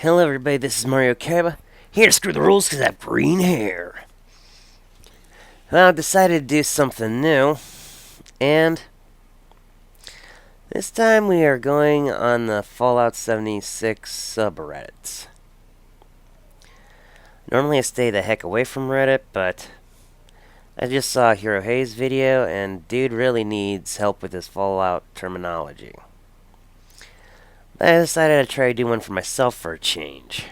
Hello everybody, this is Mario Kaba, here to screw the rules because I have green hair. Well, I decided to do something new, and this time we are going on the Fallout 76 subreddits. Normally I stay the heck away from Reddit, but I just saw Hero Hayes' video, and dude really needs help with his Fallout terminology. I decided I'd try to do one for myself for a change.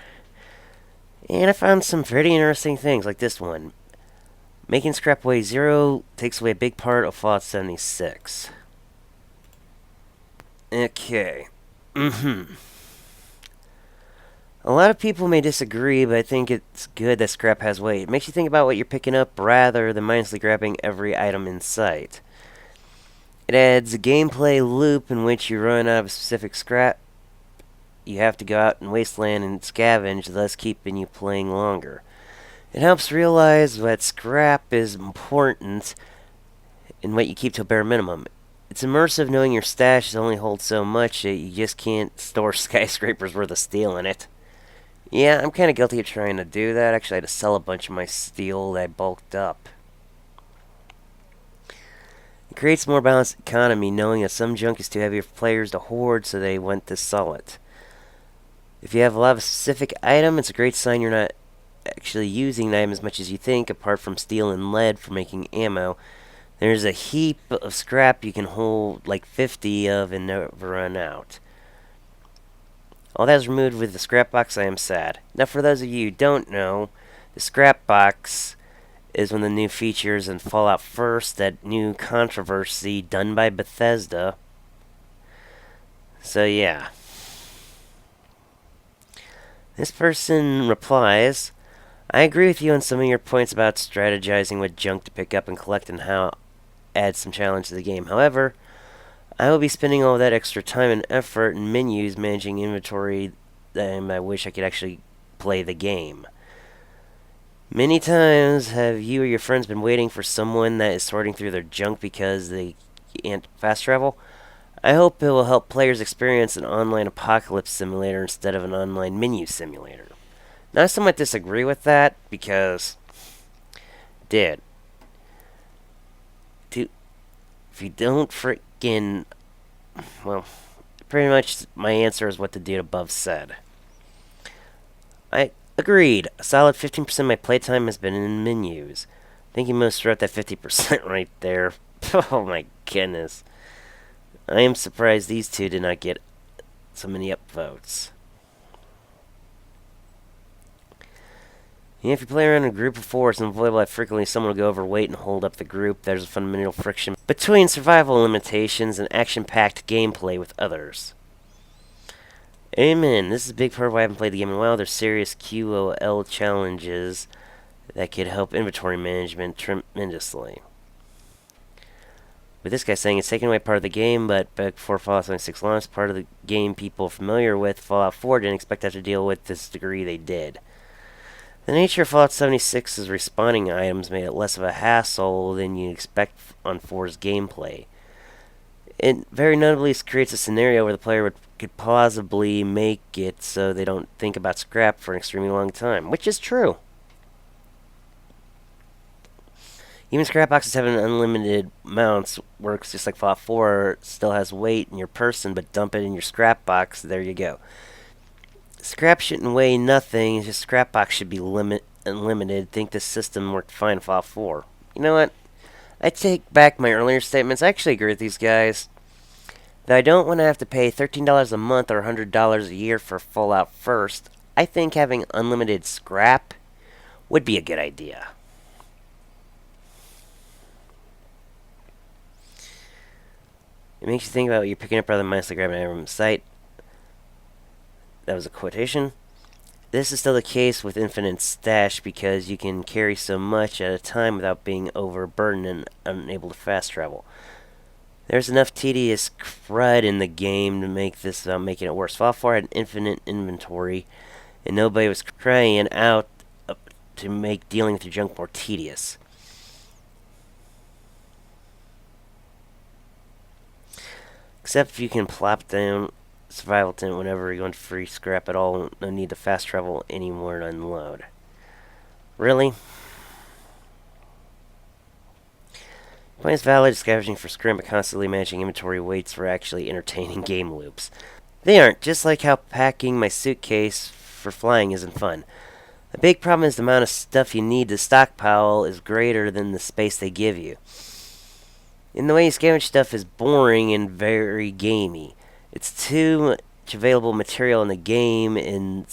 And I found some pretty interesting things, like this one. Making scrap weigh 0 takes away a big part of Fallout 76. Okay. A lot of people may disagree, but I think it's good that scrap has weight. It makes you think about what you're picking up rather than mindlessly grabbing every item in sight. It adds a gameplay loop in which you run out of specific scrap. You have to go out in Wasteland and scavenge, thus keeping you playing longer. It helps realize that scrap is important and what you keep to a bare minimum. It's immersive knowing your stash only holds so much that you just can't store skyscrapers worth of steel in it. Yeah, I'm kind of guilty of trying to do that. Actually, I had to sell a bunch of my steel that I bulked up. It creates a more balanced economy knowing that some junk is too heavy for players to hoard, so they want to sell it. If you have a lot of a specific item, it's a great sign you're not actually using the item as much as you think, apart from steel and lead for making ammo. There's a heap of scrap you can hold like 50 of and never run out. All that is removed with the scrap box. I am sad. Now, for those of you who don't know, the scrap box is one of the new features in Fallout First, that new controversy done by Bethesda. So, yeah. This person replies, I agree with you on some of your points about strategizing what junk to pick up and collect and how it adds some challenge to the game. However, I will be spending all that extra time and effort in menus managing inventory, and I wish I could actually play the game. Many times have you or your friends been waiting for someone that is sorting through their junk because they can't fast travel? I hope it will help players experience an online apocalypse simulator instead of an online menu simulator. Now, I somewhat disagree with that because, dude, if you don't freaking, well, pretty much my answer is what the dude above said. I agreed. A solid 15% of my playtime has been in menus. I think you most wrote that 50% right there. Oh my goodness. I am surprised these two did not get so many upvotes. If you play around in a group of four, it's unavoidable that frequently someone will go overweight and hold up the group. There's a fundamental friction between survival limitations and action-packed gameplay with others. Amen. This is a big part of why I haven't played the game in a while. There's serious QOL challenges that could help inventory management tremendously. With this guy saying it's taken away part of the game, but before Fallout 76 launched, part of the game people familiar with Fallout 4 didn't expect to have to deal with this degree they did. The nature of Fallout 76's respawning items made it less of a hassle than you'd expect on 4's gameplay. It very notably creates a scenario where the player could plausibly make it so they don't think about scrap for an extremely long time, which is true. Even scrap boxes having unlimited amounts works just like Fallout 4 still has weight in your person, but dump it in your scrap box, there you go. Scrap shouldn't weigh nothing, just scrap box should be unlimited. Think this system worked fine in Fallout 4. You know what? I take back my earlier statements. I actually agree with these guys. Though I don't want to have to pay $13 a month or $100 a year for Fallout First, I think having unlimited scrap would be a good idea. It makes you think about what you're picking up rather than mindlessly grabbing it from the site. That was a quotation. This is still the case with Infinite Stash because you can carry so much at a time without being overburdened and unable to fast travel. There's enough tedious crud in the game to make this without making it worse. Fallout 4 had infinite inventory, and nobody was crying out to make dealing with your junk more tedious. Except if you can plop down survival tent whenever you're going to free scrap at all. No need to fast travel anymore to unload. Really? Point is valid. Scavenging for scrap and constantly managing inventory weights for actually entertaining game loops. They aren't, just like how packing my suitcase for flying isn't fun. The big problem is the amount of stuff you need to stockpile is greater than the space they give you. In the way you scavenge stuff is boring and very gamey. It's too much available material in the game and...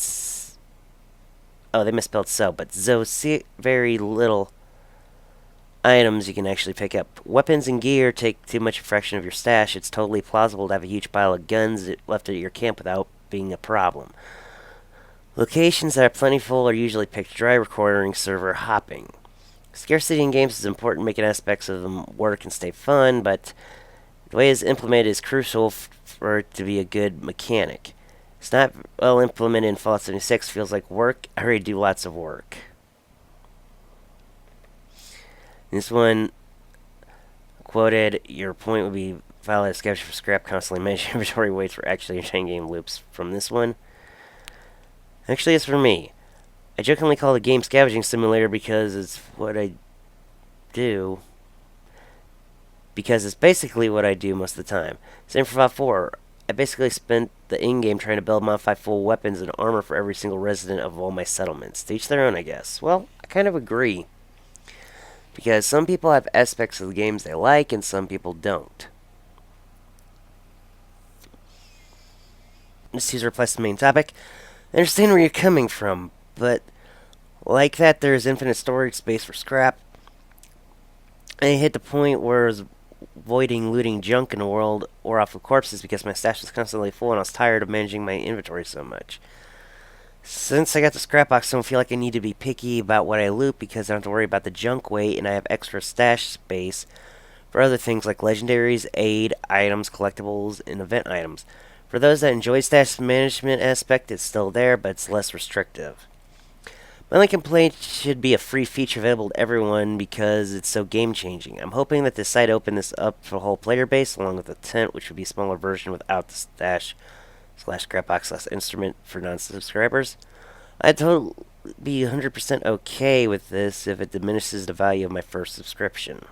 Oh, they misspelled so, but very little items you can actually pick up. Weapons and gear take too much a fraction of your stash. It's totally plausible to have a huge pile of guns left at your camp without being a problem. Locations that are plentiful are usually picked dry, requiring server hopping. Scarcity in games is important, making aspects of them work and stay fun, but the way it's implemented is crucial for it to be a good mechanic. It's not well implemented in Fallout 76. Feels like work. I already do lots of work. This one quoted, your point would be valid scavenge for scrap, constantly managing inventory weights for actually entertaining game loops. From this one, actually it's for me. I jokingly call the game Scavenging Simulator because it's what I do. Because it's basically what I do most of the time. Same for Fallout 4. I basically spent the in-game trying to build modify full weapons and armor for every single resident of all my settlements. To each their own, I guess. Well, I kind of agree. Because some people have aspects of the games they like, and some people don't. This user replies to the main topic. I understand where you're coming from, but like that there is infinite storage space for scrap. I hit the point where I was avoiding looting junk in the world or off of corpses because my stash was constantly full and I was tired of managing my inventory so much. Since I got the scrap box, I don't feel like I need to be picky about what I loot because I don't have to worry about the junk weight and I have extra stash space for other things like legendaries, aid, items, collectibles, and event items. For those that enjoy stash management aspect, it's still there, but it's less restrictive. My only complaint should be a free feature available to everyone because it's so game-changing. I'm hoping that this site open this up for the whole player base, along with a tent, which would be a smaller version without the stash /scrapbox/ instrument for non-subscribers. I'd totally be 100% okay with this if it diminishes the value of my first subscription.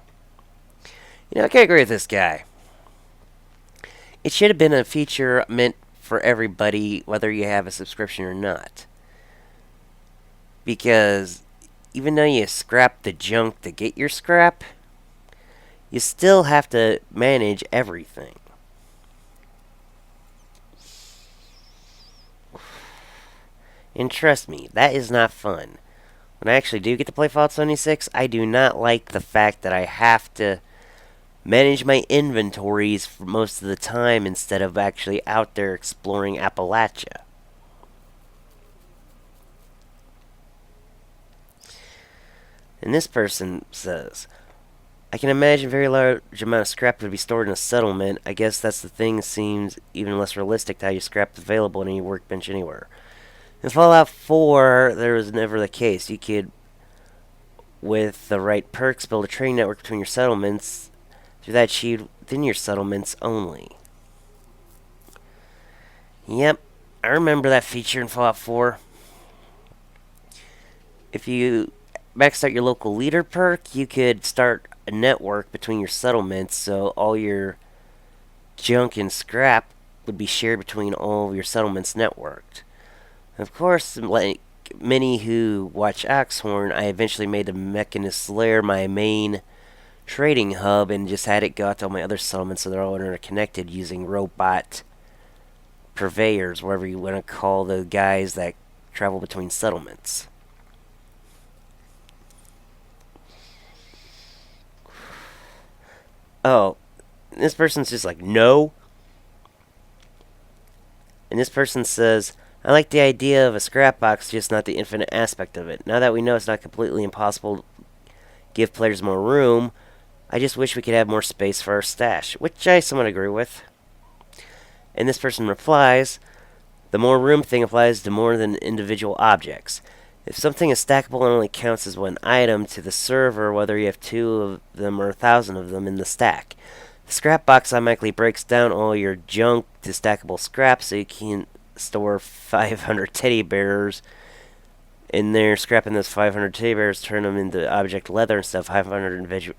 You know, I can agree with this guy. It should have been a feature meant for everybody, whether you have a subscription or not. Because even though you scrap the junk to get your scrap, you still have to manage everything. And trust me, that is not fun. When I actually do get to play Fallout 76, I do not like the fact that I have to manage my inventories for most of the time instead of actually out there exploring Appalachia. And this person says, I can imagine a very large amount of scrap would be stored in a settlement. I guess that's the thing that seems even less realistic to how you scrap available on any workbench anywhere. In Fallout 4, there was never the case. You could, with the right perks, build a trading network between your settlements. Through that achieved within your settlements only. Yep, I remember that feature in Fallout 4. If you maxed out your local leader perk, you could start a network between your settlements, so all your junk and scrap would be shared between all of your settlements networked. Of course, like many who watch Oxhorn, I eventually made the Mechanist Lair my main trading hub and just had it go out to all my other settlements so they're all interconnected using robot purveyors, whatever you want to call the guys that travel between settlements. Oh, this person's just like, no. And this person says, I like the idea of a scrap box, just not the infinite aspect of it. Now that we know it's not completely impossible to give players more room, I just wish we could have more space for our stash, which I somewhat agree with. And this person replies, the more room thing applies to more than individual objects. If something is stackable, it only counts as one item to the server, whether you have 2 of them or 1,000 of them in the stack. If The scrap box automatically breaks down all your junk to stackable scrap, so you can store 500 teddy bears in there. Scrapping those 500 teddy bears, turn them into object leather and stuff. 500 individual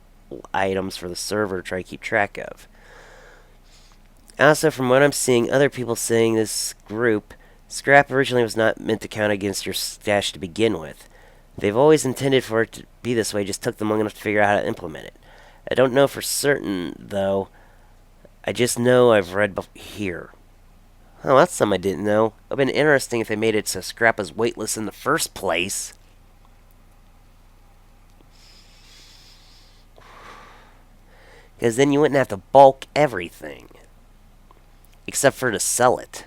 items for the server to try to keep track of. Also, from what I'm seeing, other people saying this group, scrap originally was not meant to count against your stash to begin with. They've always intended for it to be this way, just took them long enough to figure out how to implement it. I don't know for certain, though. I just know I've read here. Oh, that's something I didn't know. It would have been interesting if they made it so scrap was weightless in the first place. Because then you wouldn't have to bulk everything. Except for to sell it.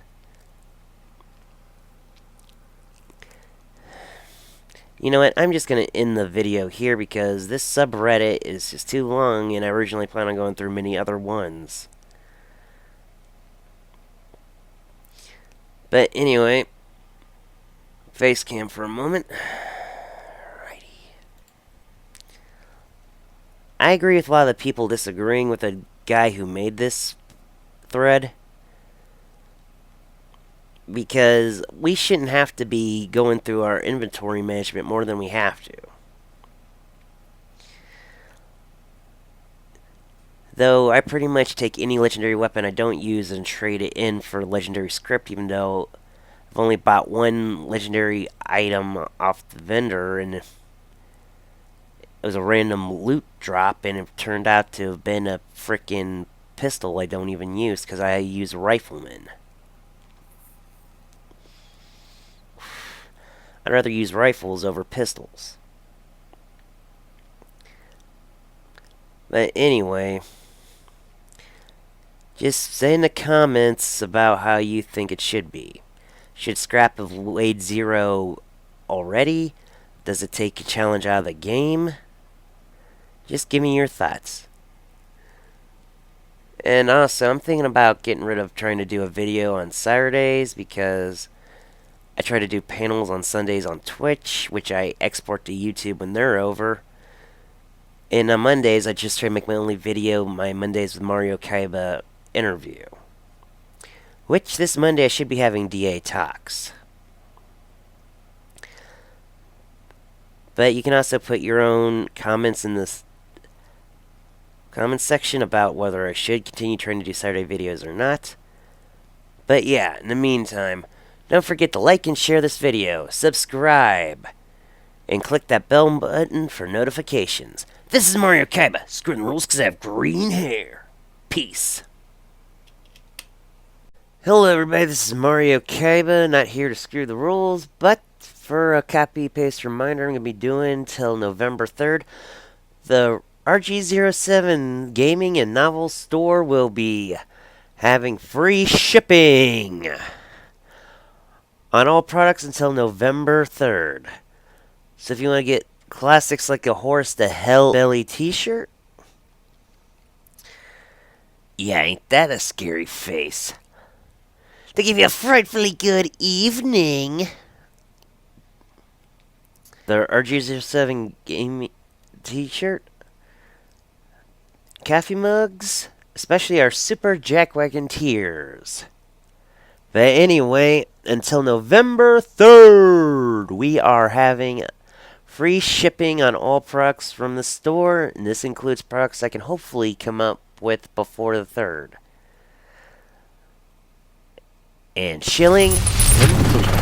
You know what, I'm just going to end the video here because this subreddit is just too long and I originally planned on going through many other ones. But anyway, face cam for a moment. Righty. I agree with a lot of the people disagreeing with the guy who made this thread. Because we shouldn't have to be going through our inventory management more than we have to. Though I pretty much take any legendary weapon I don't use and trade it in for legendary script, even though I've only bought one legendary item off the vendor, and it was a random loot drop, and it turned out to have been a frickin' pistol I don't even use because I use rifleman. I'd rather use rifles over pistols. But anyway, just say in the comments about how you think it should be. Should scrap have weighed 0 already? Does it take a challenge out of the game? Just give me your thoughts. And also, I'm thinking about getting rid of trying to do a video on Saturdays because I try to do panels on Sundays on Twitch, which I export to YouTube when they're over. And on Mondays, I just try to make my only video, my Mondays with Mario Kaiba interview. Which, this Monday, I should be having DA talks. But you can also put your own comments in this comment section about whether I should continue trying to do Saturday videos or not. But yeah, in the meantime, don't forget to like and share this video, subscribe, and click that bell button for notifications. This is Mario Kaiba, screwing the rules because I have green hair. Peace. Hello everybody, this is Mario Kaiba, not here to screw the rules, but for a copy-paste reminder I'm going to be doing till November 3rd, the RG07 Gaming and Novel Store will be having free shipping on all products until November 3rd. So if you want to get classics like a Horse to Hell Belly t-shirt, yeah, ain't that a scary face? To give you a frightfully good evening. The RG07 Gaming t-shirt, coffee mugs, especially our Super Jackwagon tiers. But anyway, until November 3rd, we are having free shipping on all products from the store, and this includes products I can hopefully come up with before the 3rd. And shilling complete.